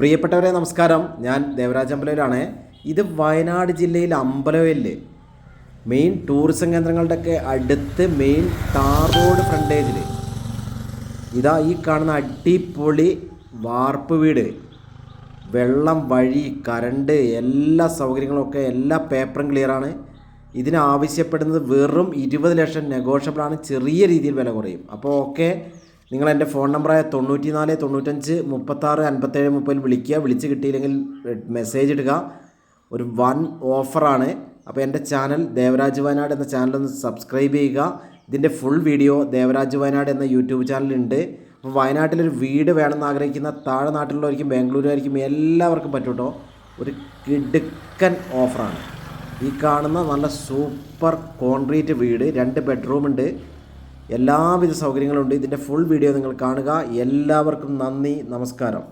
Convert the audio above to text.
പ്രിയപ്പെട്ടവരെ നമസ്കാരം. ഞാൻ ദേവരാജ് അമ്പലയിലാണ്. ഇത് വയനാട് ജില്ലയിൽ അമ്പലവയലിൽ മെയിൻ ടൂറിസം കേന്ദ്രങ്ങളുടെയൊക്കെ അടുത്ത് മെയിൻ ടാർ റോഡ് ഫ്രണ്ടേജിൽ ഇതാ ഈ കാണുന്ന അടിപൊളി വാർപ്പ് വീട്, വെള്ളം, വഴി, കറണ്ട്, എല്ലാ സൗകര്യങ്ങളൊക്കെ എല്ലാ പേപ്പറും ക്ലിയറാണ്. ഇതിനാവശ്യപ്പെടുന്നത് വെറും 20 ലക്ഷം നെഗോഷ്യബിളാണ്. ചെറിയ രീതിയിൽ വില കുറയും. അപ്പോൾ ഓക്കെ, നിങ്ങൾ എൻ്റെ ഫോൺ നമ്പറായ 94 95 36 57 30 വിളിക്കുക. വിളിച്ച് കിട്ടിയില്ലെങ്കിൽ മെസ്സേജ് ഇടുക. ഒരു വൺ ഓഫറാണ്. അപ്പോൾ എൻ്റെ ചാനൽ ദേവരാജ് വയനാട് എന്ന ചാനലൊന്ന് സബ്സ്ക്രൈബ് ചെയ്യുക. ഇതിൻ്റെ ഫുൾ വീഡിയോ ദേവരാജ് വയനാട് എന്ന യൂട്യൂബ് ചാനലുണ്ട്. അപ്പോൾ വയനാട്ടിലൊരു വീട് വേണമെന്ന് ആഗ്രഹിക്കുന്ന താഴെ നാട്ടിലുള്ളവർക്കും ബാംഗ്ലൂരുകാർക്കും എല്ലാവർക്കും പറ്റും കേട്ടോ. ഒരു കിടുക്കൻ ഓഫറാണ്. ഈ കാണുന്ന നല്ല സൂപ്പർ കോൺക്രീറ്റ് വീട്, 2 ബെഡ്റൂമുണ്ട്, എല്ലാവിധ സൗകര്യങ്ങളുണ്ട്. ഇതിൻ്റെ ഫുൾ വീഡിയോ നിങ്ങൾ കാണുക. എല്ലാവർക്കും നന്ദി, നമസ്കാരം.